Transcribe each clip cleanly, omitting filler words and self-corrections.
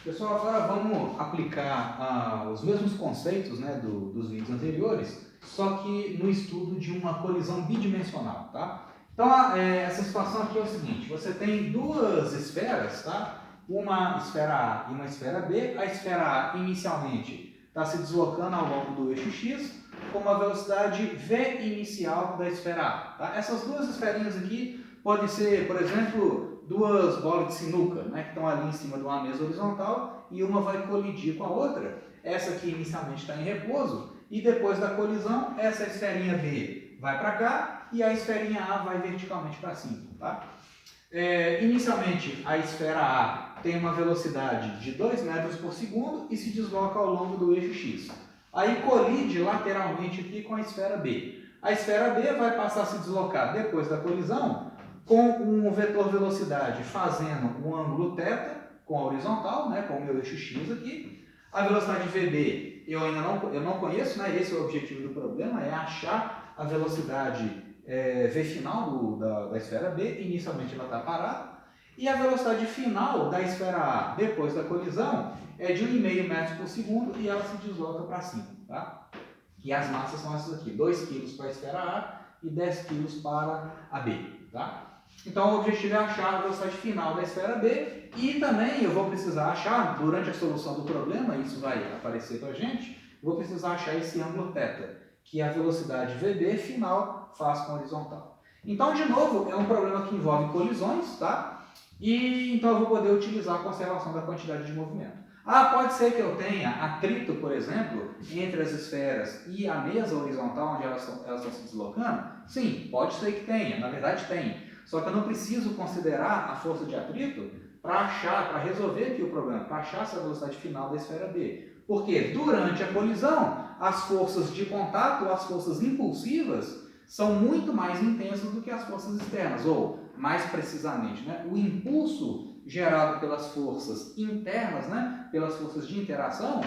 Pessoal, agora vamos aplicar os mesmos conceitos, né, dos vídeos anteriores, só que no estudo de uma colisão bidimensional, tá? Então, essa situação aqui é o seguinte: você tem duas esferas, tá? Uma esfera A e uma esfera B. A esfera A inicialmente está se deslocando ao longo do eixo X com uma velocidade v inicial da esfera A, tá? Essas duas esferinhas aqui podem ser, por exemplo, duas bolas de sinuca, né, que estão ali em cima de uma mesa horizontal e uma vai colidir com a outra. Essa aqui inicialmente está em repouso e depois da colisão, essa esferinha B vai para cá e a esferinha A vai verticalmente para cima, tá? Inicialmente, a esfera A tem uma velocidade de 2 metros por segundo e se desloca ao longo do eixo X. Aí colide lateralmente aqui com a esfera B. A esfera B vai passar a se deslocar depois da colisão com um vetor velocidade fazendo um ângulo θ com a horizontal, né, com o meu eixo X aqui. A velocidade VB eu ainda não conheço, né, esse é o objetivo do problema, é achar a velocidade V final da esfera B. Inicialmente ela está parada. E a velocidade final da esfera A depois da colisão é de 1,5 metros por segundo e ela se desloca para cima, tá? E as massas são essas aqui: 2 kg para a esfera A e 10 kg para a B, tá? Então, o objetivo é achar a velocidade final da esfera B e também eu vou precisar achar, durante a solução do problema, isso vai aparecer para a gente, vou precisar achar esse ângulo θ, que a velocidade VB final faz com a horizontal. Então, de novo, é um problema que envolve colisões, tá? E então eu vou poder utilizar a conservação da quantidade de movimento. Pode ser que eu tenha atrito, por exemplo, entre as esferas e a mesa horizontal onde elas estão se deslocando? Sim, pode ser que tenha, na verdade tem. Só que eu não preciso considerar a força de atrito para resolver aqui o problema, para achar essa velocidade final da esfera B. Porque durante a colisão, as forças de contato, as forças impulsivas, são muito mais intensas do que as forças externas, ou, mais precisamente, né, o impulso gerado pelas forças internas, né, pelas forças de interação,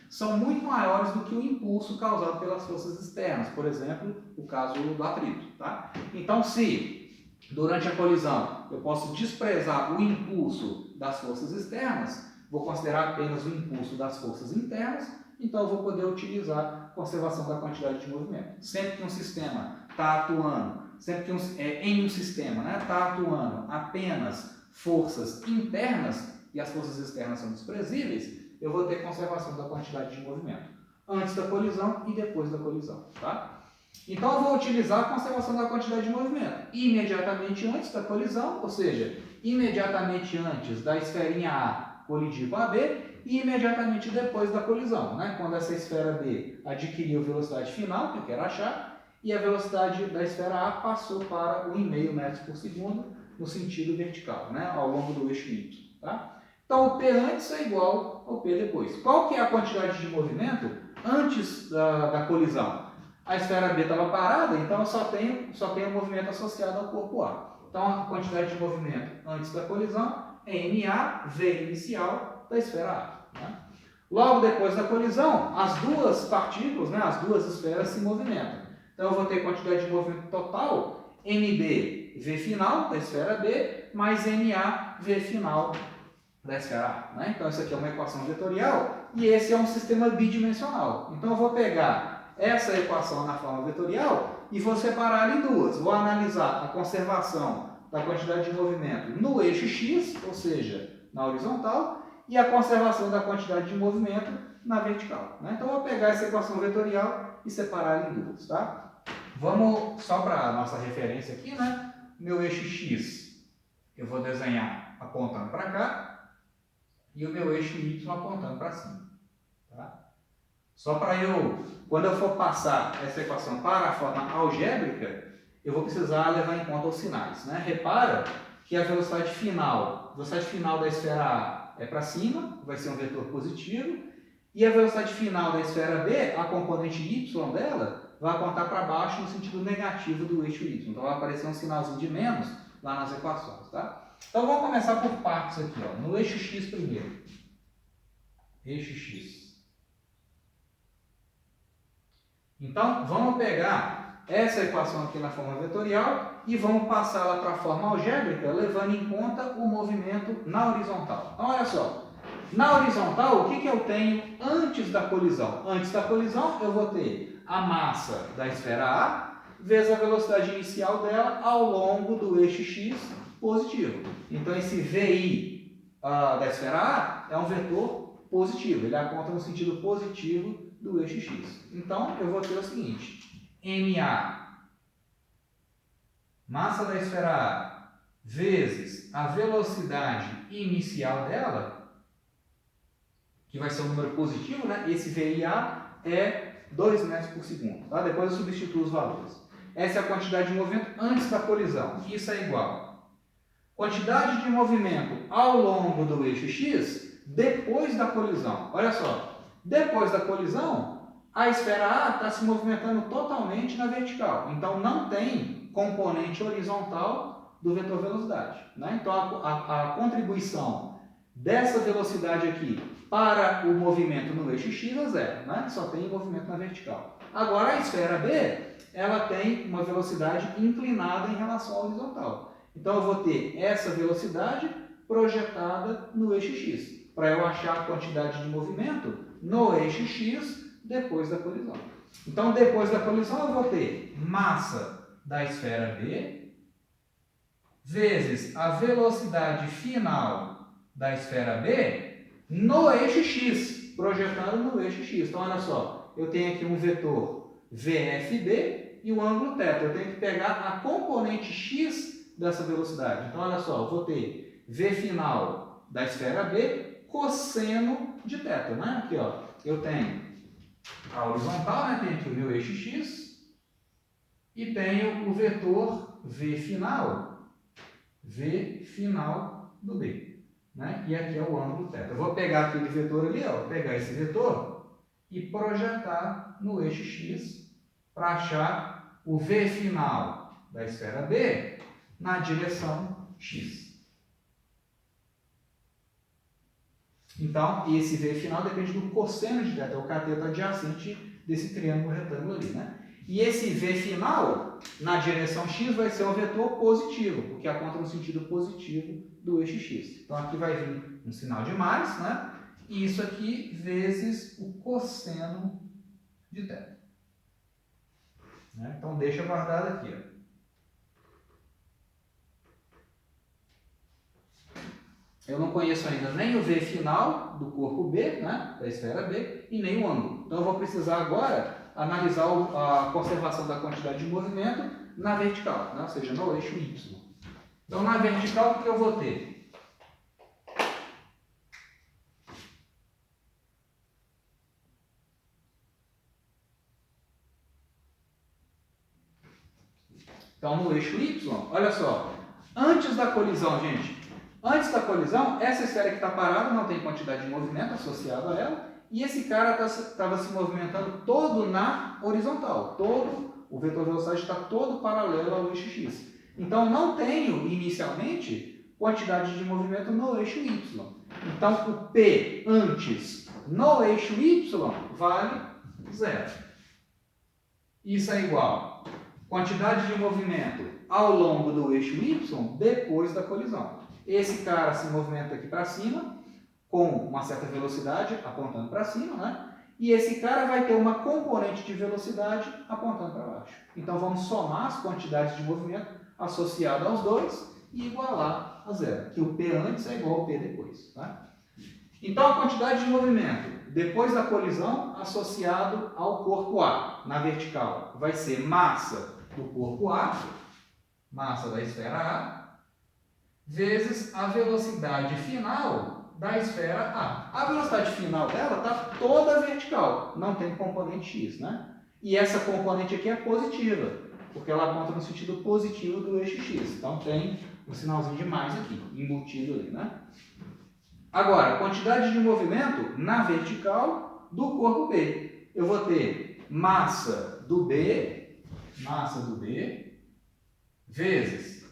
são muito maiores do que o impulso causado pelas forças externas, por exemplo, o caso do atrito, tá? Então, se durante a colisão eu posso desprezar o impulso das forças externas, vou considerar apenas o impulso das forças internas, então eu vou poder utilizar a conservação da quantidade de movimento. Sempre que um sistema está atuando, em um sistema, né, está atuando apenas forças internas e as forças externas são desprezíveis, eu vou ter conservação da quantidade de movimento antes da colisão e depois da colisão, tá? Então eu vou utilizar a conservação da quantidade de movimento imediatamente antes da colisão, ou seja, imediatamente antes da esferinha A colidir com a B e imediatamente depois da colisão, né? Quando essa esfera B adquiriu velocidade final, que eu quero achar, e a velocidade da esfera A passou para 1,5 metros por segundo no sentido vertical, né? Ao longo do eixo Y, tá? Então o P antes é igual ao P depois. Qual que é a quantidade de movimento antes da colisão? A esfera B estava parada, então eu só tenho movimento associado ao corpo A. Então a quantidade de movimento antes da colisão é MA, V inicial da esfera A. Né? Logo depois da colisão, as duas partículas, né, as duas esferas se movimentam. Então eu vou ter quantidade de movimento total, MB, V final da esfera B, mais MA, V final da esfera A. Né? Então isso aqui é uma equação vetorial e esse é um sistema bidimensional. Então eu vou pegar essa equação na forma vetorial e vou separar ela em duas. Vou analisar a conservação da quantidade de movimento no eixo X, ou seja, na horizontal, e a conservação da quantidade de movimento na vertical. Né? Então, eu vou pegar essa equação vetorial e separar ela em duas. Tá? Vamos, só para a nossa referência aqui, né? Meu eixo X eu vou desenhar apontando para cá e o meu eixo Y apontando para cima. Tá? Só para quando eu for passar essa equação para a forma algébrica, eu vou precisar levar em conta os sinais. Né? Repara que a velocidade final da esfera A é para cima, vai ser um vetor positivo, e a velocidade final da esfera B, a componente Y dela, vai apontar para baixo no sentido negativo do eixo Y. Então vai aparecer um sinalzinho de menos lá nas equações. Tá? Então vamos começar por partes aqui. Ó. No eixo X primeiro. Eixo X. Então, vamos pegar essa equação aqui na forma vetorial e vamos passá-la para a forma algébrica, levando em conta o movimento na horizontal. Então, olha só, Na horizontal, o que eu tenho antes da colisão? Antes da colisão, eu vou ter a massa da esfera A vezes a velocidade inicial dela ao longo do eixo x positivo. Então, esse VI da esfera A é um vetor positivo, ele aponta no sentido positivo do eixo x. Então, eu vou ter o seguinte, MA, massa da esfera A, vezes a velocidade inicial dela, que vai ser um número positivo, né? Esse VIA é 2 metros por segundo. Tá? Depois eu substituo os valores. Essa é a quantidade de movimento antes da colisão. Isso é igual. Quantidade de movimento ao longo do eixo X depois da colisão. Olha só. Depois da colisão, a esfera A está se movimentando totalmente na vertical. Então, não tem componente horizontal do vetor velocidade. Né? Então, a contribuição dessa velocidade aqui para o movimento no eixo x é zero, né? Só tem movimento na vertical. Agora, a esfera B, ela tem uma velocidade inclinada em relação à horizontal. Então, eu vou ter essa velocidade projetada no eixo x, para eu achar a quantidade de movimento no eixo x depois da colisão. Então, depois da colisão, eu vou ter massa da esfera B vezes a velocidade final da esfera B no eixo x, projetado no eixo x. Então, olha só, eu tenho aqui um vetor VFB e o ângulo θ. Eu tenho que pegar a componente x dessa velocidade. Então, olha só, eu vou ter V final da esfera B cosseno de θ. Né? Aqui, ó, eu tenho a horizontal, né? Tenho aqui o meu eixo x e tenho o vetor V final do B. Né? E aqui é o ângulo θ. Eu vou pegar aquele vetor ali, ó, vou pegar esse vetor e projetar no eixo x para achar o V final da esfera B na direção x. Então, esse V final depende do cosseno de θ, é o cateto adjacente desse triângulo retângulo ali, né? E esse V final, na direção x, vai ser o vetor positivo, porque aponta no sentido positivo do eixo x. Então, aqui vai vir um sinal de mais, né? E isso aqui vezes o cosseno de θ. Né? Então, deixa guardado aqui, ó. Eu não conheço ainda nem o V final do corpo B, né? Da esfera B, e nem o ângulo. Então, eu vou precisar agora analisar a conservação da quantidade de movimento na vertical, né? Ou seja, no eixo Y. Então, na vertical, o que eu vou ter? Então, no eixo Y, olha só, antes da colisão, gente, antes da colisão, essa esfera que está parada não tem quantidade de movimento associado a ela, e esse cara estava se movimentando todo na horizontal, o vetor velocidade está todo paralelo ao eixo x. Então, não tenho, inicialmente, quantidade de movimento no eixo y. Então, o P antes no eixo y vale zero. Isso é igual a quantidade de movimento ao longo do eixo y depois da colisão. Esse cara se movimenta aqui para cima, com uma certa velocidade apontando para cima, né? E esse cara vai ter uma componente de velocidade apontando para baixo. Então, vamos somar as quantidades de movimento associadas aos dois e igualar a zero, que o P antes é igual ao P depois. Tá? Então, a quantidade de movimento depois da colisão associado ao corpo A, na vertical, vai ser massa do corpo A, massa da esfera A, vezes a velocidade final da esfera A. A velocidade final dela está toda vertical, não tem componente x, né? E essa componente aqui é positiva, porque ela aponta no sentido positivo do eixo x. Então tem um sinalzinho de mais aqui, embutido ali, né? Agora, quantidade de movimento na vertical do corpo B. Eu vou ter massa do B vezes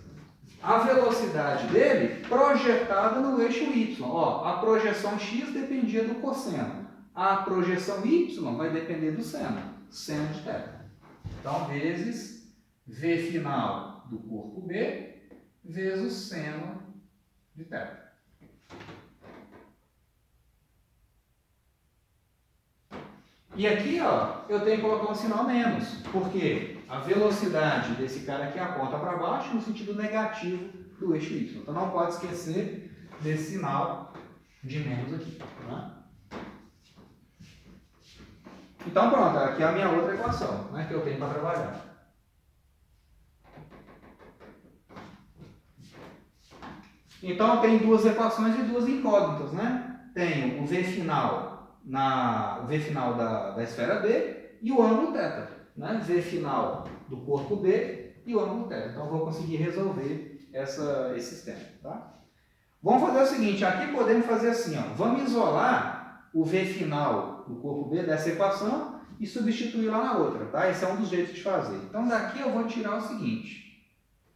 a velocidade dele projetada no eixo y. Ó, a projeção x dependia do cosseno. A projeção y vai depender do seno de θ. Então, vezes V final do corpo B vezes o seno de θ. E aqui, ó, eu tenho que colocar um sinal menos, porque a velocidade desse cara aqui aponta para baixo no sentido negativo do eixo y. Então não pode esquecer desse sinal de menos aqui. Né? Então pronto, aqui é a minha outra equação, né, que eu tenho para trabalhar. Então eu tenho duas equações e duas incógnitas, né? Tenho o v final da esfera B e o ângulo θ, né? V final do corpo B e o ângulo θ. Então eu vou conseguir resolver esse sistema, tá? Vamos fazer o seguinte, aqui podemos fazer assim, ó, vamos isolar o v final do corpo B dessa equação e substituir lá na outra, tá? Esse é um dos jeitos de fazer. Então daqui eu vou tirar o seguinte,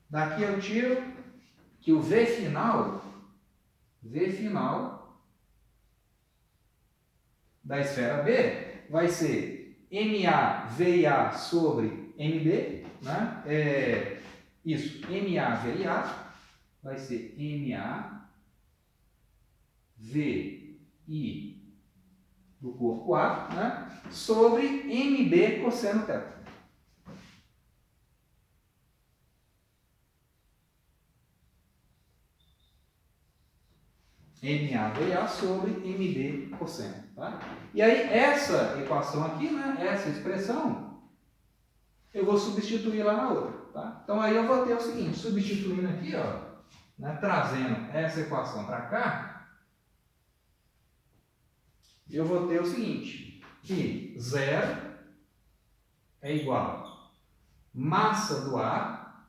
daqui eu tiro que o v final da esfera B vai ser MA VA sobre MB, né? Isso, MA VA vai ser MA VI do corpo A, né? Sobre MB cosseno θ. MA VA sobre MB cosseno. Tá? E aí, essa equação aqui, né, essa expressão, eu vou substituir lá na outra. Tá? Então, aí eu vou ter o seguinte, substituindo aqui, ó, né, trazendo essa equação para cá, eu vou ter o seguinte, que 0 é igual a massa do ar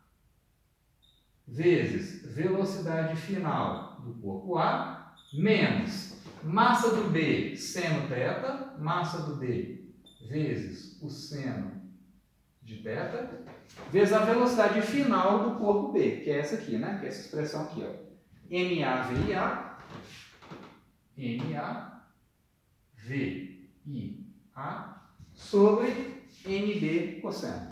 vezes velocidade final do corpo A menos massa do B seno θ, massa do D vezes o seno de θ, vezes a velocidade final do corpo B, que é essa aqui, né? Que é essa expressão aqui, ó. MA VIA sobre MB cosseno.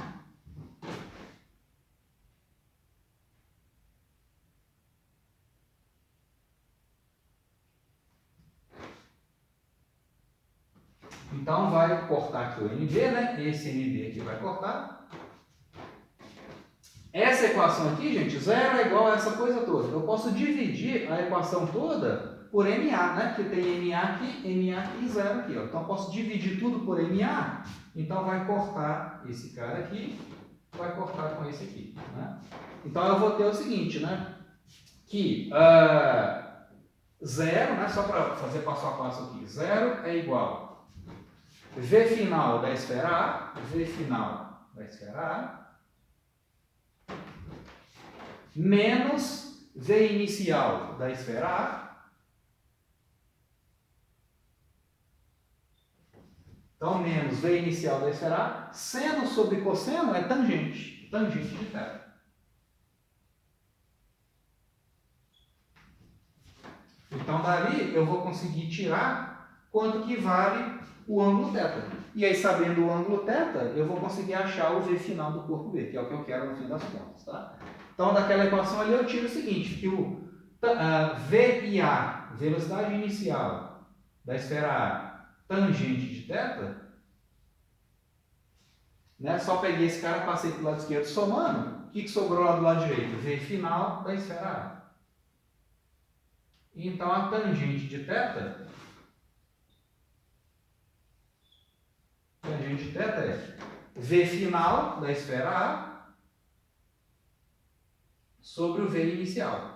Então, vai cortar aqui o MB, né? Esse MB aqui vai cortar. Essa equação aqui, gente, 0 é igual a essa coisa toda. Eu posso dividir a equação toda por MA, né? Porque tem MA aqui e 0 aqui. Ó. Então, eu posso dividir tudo por MA. Então, vai cortar esse cara aqui, vai cortar com esse aqui. Né? Então, eu vou ter o seguinte, né? Que 0, né? Só para fazer passo a passo aqui. 0 é igual V final da esfera A, V final da esfera A, menos V inicial da esfera A. Então, menos V inicial da esfera A, seno sobre cosseno é tangente, tangente de θ. Então, dali eu vou conseguir tirar quanto que vale o ângulo θ. E aí, sabendo o ângulo θ, eu vou conseguir achar o V final do corpo B, que é o que eu quero no fim das contas. Tá? Então, daquela equação ali, eu tiro o seguinte, que o VIA, velocidade inicial da esfera A, tangente de θ, né? Só peguei esse cara, passei para o lado esquerdo somando, o que sobrou lá do lado direito? V final da esfera A. Então, a tangente de θ, tangente de θ é V final da esfera A sobre o V inicial.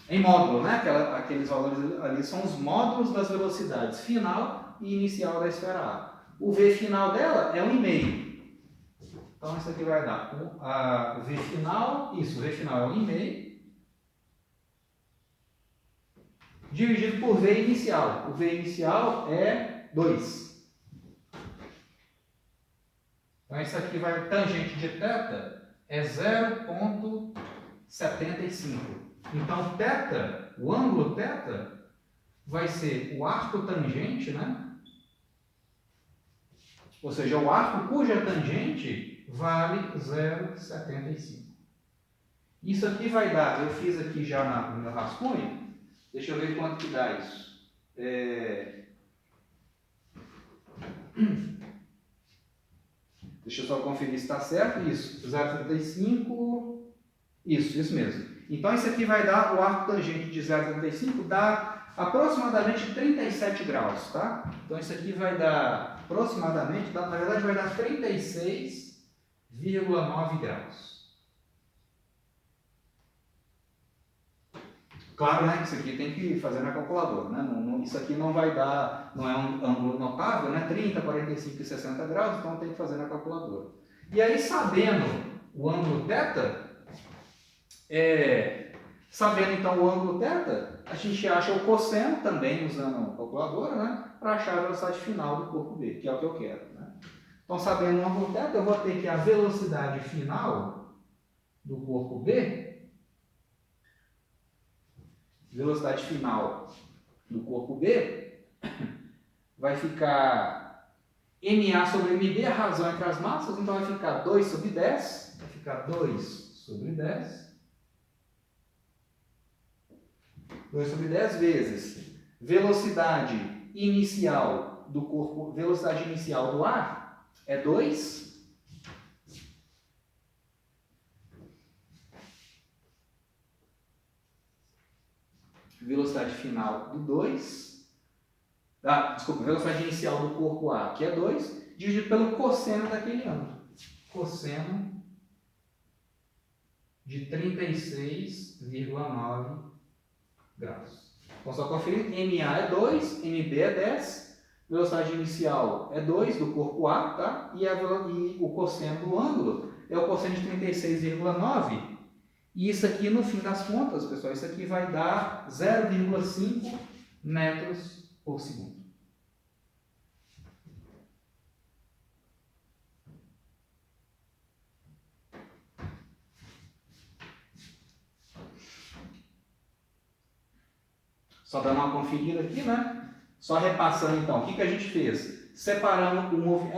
Em módulo, né? Aqueles valores ali são os módulos das velocidades final e inicial da esfera A. O V final dela é 1,5. Então, isso aqui vai dar o V final, isso, o V final é 1,5. Dividido por V inicial. O V inicial é 2. Então, isso aqui vai, tangente de θ é 0,75. Então, θ, o ângulo θ, vai ser o arco tangente, né? Ou seja, o arco cuja tangente vale 0,75. Isso aqui vai dar, eu fiz aqui já no meu rascunho, deixa eu ver quanto que dá isso. Deixa eu só conferir se está certo. Isso, 0,35. Isso mesmo. Então, isso aqui vai dar o arco tangente de 0,35, dá aproximadamente 37 graus, tá? Então, isso aqui vai dar aproximadamente, na verdade, vai dar 36,9 graus. Claro, né, que isso aqui tem que fazer na calculadora, né? Isso aqui não vai dar, não é um ângulo notável, né? 30, 45 e 60 graus, então tem que fazer na calculadora. E aí, sabendo o ângulo θ, sabendo então o ângulo θ, a gente acha o cosseno também usando a calculadora, né? Para achar a velocidade final do corpo B, que é o que eu quero, né? Então, sabendo o ângulo θ, eu vou ter que a velocidade final do corpo B, vai ficar MA sobre MB, a razão entre as massas, então vai ficar 2 sobre 10, vai ficar 2 sobre 10 vezes velocidade inicial do corpo, velocidade inicial do ar é 2, velocidade final do 2, velocidade inicial do corpo A, que é 2, dividido pelo cosseno daquele ângulo. Cosseno de 36,9 graus. Então, só conferir, MA é 2, MB é 10, velocidade inicial é 2 do corpo A, tá? E o cosseno do ângulo é o cosseno de 36,9. E isso aqui, no fim das contas, pessoal, isso aqui vai dar 0,5 metros por segundo. Só dando uma conferida aqui, né? Só repassando então, o que a gente fez? Separando o movimento.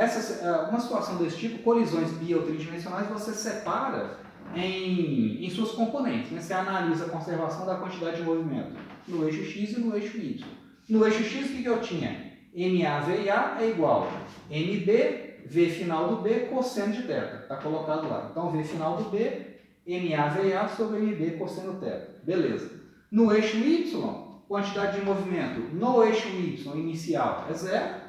Uma situação desse tipo, colisões bi ou tridimensionais, você separa em suas componentes, né? Você analisa a conservação da quantidade de movimento no eixo X e no eixo Y. No eixo X, o que eu tinha? MA, VA é igual MB, V final do B, cosseno de θ. Está colocado lá. Então, V final do B, MA, VA sobre MB, cosseno θ. Beleza. No eixo Y, quantidade de movimento no eixo Y inicial é 0.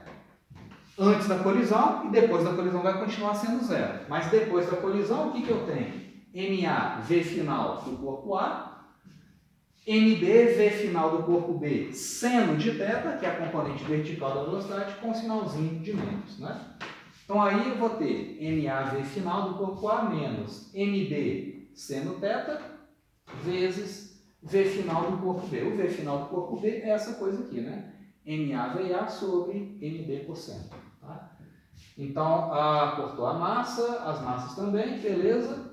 Antes da colisão, e depois da colisão vai continuar sendo 0. Mas depois da colisão, o que eu tenho? MA, V final do corpo A, MB, V final do corpo B, seno de θ, que é a componente vertical da velocidade, com um sinalzinho de menos, né? Então aí eu vou ter MA, V final do corpo A, menos MB, seno θ, vezes V final do corpo B. O V final do corpo B é essa coisa aqui, né? MA, VA sobre MB cosseno. Tá? Então, cortou a massa, as massas também, beleza?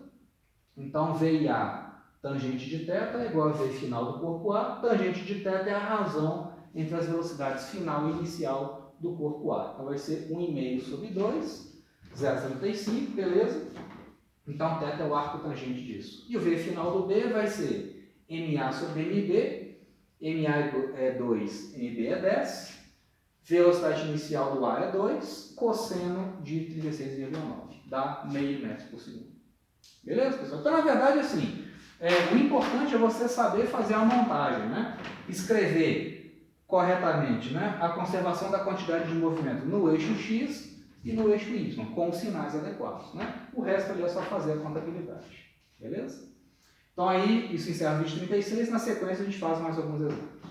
Então, VA, tangente de θ, é igual a V final do corpo A. Tangente de θ é a razão entre as velocidades final e inicial do corpo A. Então, vai ser 1,5 sobre 2, 0,75, beleza? Então, θ é o arco tangente disso. E o V final do B vai ser MA sobre MB, MA é 2, MB é 10, velocidade inicial do A é 2, cosseno de 36,9, dá meio metro por segundo. Beleza, pessoal? Então, na verdade, assim, o importante é você saber fazer a montagem, né? Escrever corretamente, né? A conservação da quantidade de movimento no eixo X e no eixo Y, com os sinais adequados, né? O resto ali é só fazer a contabilidade. Beleza? Então, aí, isso encerra o vídeo 36. Na sequência, a gente faz mais alguns exemplos.